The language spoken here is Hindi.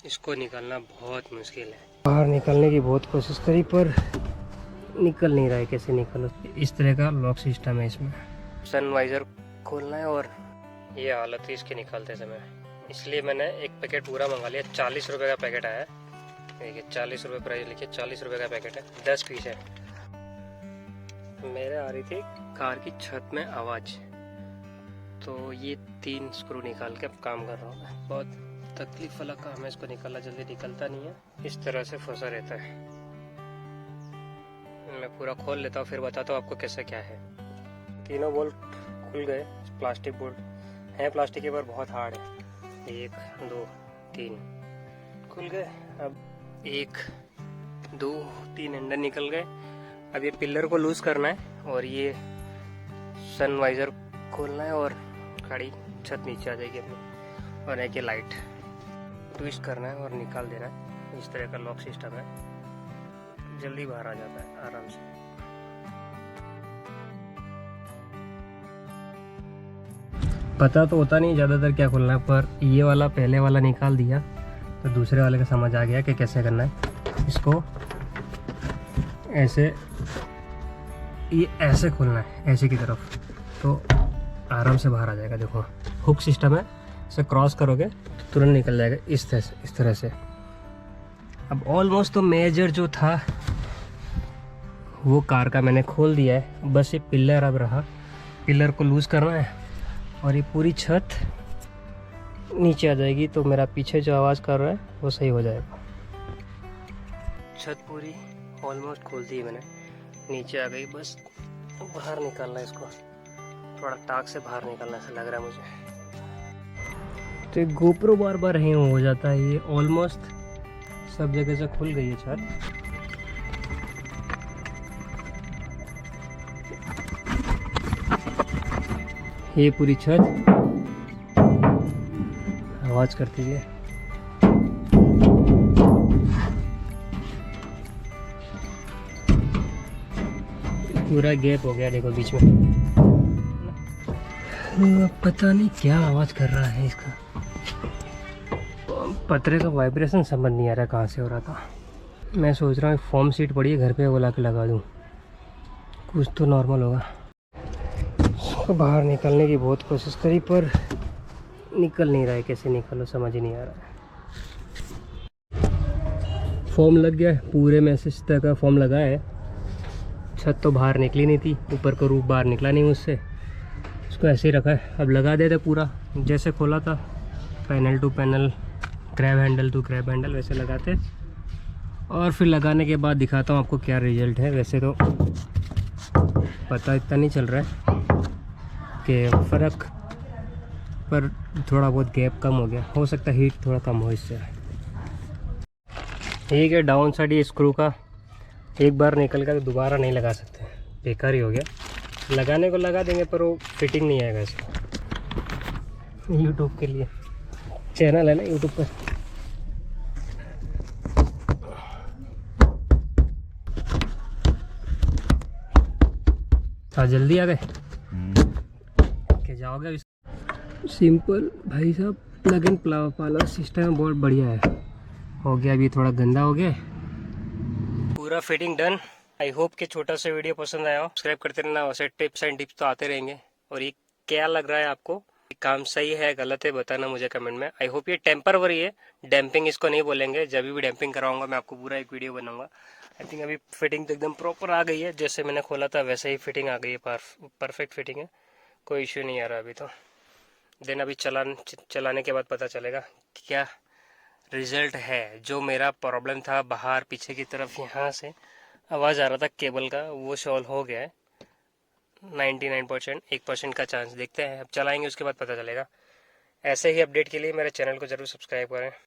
इसको निकालना बहुत मुश्किल है। बाहर निकालने की बहुत कोशिश करी पर निकल नहीं रहा है। कैसे निकलो। इस तरह का लॉक सिस्टम है इसमें। सनवाइजर खोलना है और ये हालत है इसके निकालते समय। इसलिए मैंने एक पैकेट पूरा मंगा लिया। 40 रुपए का पैकेट आया है। देखिए 40 रुपए प्राइस लिखिए। 40 रुपए का पैकेट है। 10 पीस है। मेरे आ रही थी कार की छत में आवाज़, तो ये 3 स्क्रू निकाल के अब काम कर रहा हूँ मैं। बहुत तकलीफ वाला काम है। इसको निकालना जल्दी निकलता नहीं है। इस तरह से फंसा रहता है। मैं पूरा खोल लेता हूँ फिर बताता हूँ आपको कैसा क्या है। तीनों बोल्ट खुल गए। प्लास्टिक बोल्ट हैं, प्लास्टिक के पर बहुत हार्ड है। 1 2 3 खुल गए। अब 1 2 3 एंडर निकल गए। अब ये पिलर को लूज करना है और ये सनवाइजर खोलना है और गाड़ी छत नीचे आ जाएगी अपनी। और एक ये लाइट ट्विस्ट करना है और निकाल देना है। इस तरह का लॉक सिस्टम है। जल्दी बाहर आ जाता है आराम से। पता तो होता नहीं ज़्यादातर क्या खोलना है, पर ये वाला पहले वाला निकाल दिया तो दूसरे वाले का समझ आ गया कि कैसे करना है। इसको ऐसे, ये ऐसे खोलना है, ऐसे की तरफ, तो आराम से बाहर आ जाएगा। देखो हुक सिस्टम है। इसे क्रॉस करोगे तो तुरंत निकल जाएगा इस तरह से। अब ऑलमोस्ट तो मेजर जो था वो कार का मैंने खोल दिया है। बस ये पिलर अब रहा। पिलर को लूज़ करना है और ये पूरी छत नीचे आ जाएगी, तो मेरा पीछे जो आवाज़ कर रहा है वो सही हो जाएगा। छत पूरी ऑलमोस्ट खोल दी मैंने। नीचे आ गई, बस बाहर निकालना है इसको। थोड़ा टाक से बाहर निकालना ऐसा लग रहा है मुझे। तो एक गोप्रो बार बार हैंग हो जाता है। ये ऑलमोस्ट सब जगह से खुल गई है छत। ये पूरी छत आवाज करती है। पूरा गैप हो गया देखो बीच में। पता नहीं क्या आवाज कर रहा है इसका। पतरे का वाइब्रेशन समझ नहीं आ रहा कहाँ से हो रहा था। मैं सोच रहा हूँ फोम सीट पड़ी है घर पे, वो ला के लगा दूँ, कुछ तो नॉर्मल होगा। उसको बाहर निकालने की बहुत कोशिश करी पर निकल नहीं रहा है। कैसे निकालो समझ ही नहीं आ रहा है। फॉर्म लग गया है पूरे में। इस तरह का फॉर्म लगा है। छत तो बाहर निकली नहीं थी, ऊपर का रूफ बाहर निकला नहीं मुझसे। इसको ऐसे ही रखा है। अब लगा देते पूरा जैसे खोला था, panel to panel, crab handle to crab handle, वैसे लगाते। और फिर लगाने के बाद दिखाता हूँ आपको क्या रिजल्ट है। वैसे तो पता इतना नहीं चल रहा है कि फ़र्क, पर थोड़ा बहुत गैप कम हो गया। हो सकता है हीट थोड़ा कम हो इससे। ठीक है, डाउन साइड ये स्क्रू का एक बार निकल गया तो दोबारा नहीं लगा सकते, बेकार ही हो गया। लगाने को लगा देंगे पर वो फिटिंग नहीं आएगा इसका। यूट्यूब के लिए चैनल है ना यूट्यूब पर। हाँ जल्दी आ गए क्या जाओगे। सिंपल भाई साहब, प्लग इन पावर सिस्टम बहुत बढ़िया है। हो गया, अभी थोड़ा गंदा हो गया। पूरा फिटिंग डन। आई होप कि छोटा सा वीडियो पसंद आया हो। सब्सक्राइब करते रहना, वैसे टिप्स एंड टिप्स तो आते रहेंगे। और ये क्या लग रहा है आपको, काम सही है गलत है बताना मुझे कमेंट में। आई होप ये टेम्परवरी है, डैम्पिंग इसको नहीं बोलेंगे। जब भी डैम्पिंग कराऊंगा मैं आपको पूरा एक वीडियो बनाऊंगा। आई थिंक अभी फिटिंग तो एकदम प्रॉपर आ गई है। जैसे मैंने खोला था वैसे ही फिटिंग आ गई है। परफेक्ट फिटिंग है, कोई इश्यू नहीं आ रहा अभी तो। देन अभी चलाने के बाद पता चलेगा क्या रिजल्ट है। जो मेरा प्रॉब्लम था बाहर पीछे की तरफ यहाँ से आवाज़ आ रहा था केबल का, वो सॉल्व हो गया है 99%। 1% का चांस देखते हैं, अब चलाएंगे उसके बाद पता चलेगा। ऐसे ही अपडेट के लिए मेरे चैनल को ज़रूर सब्सक्राइब करें।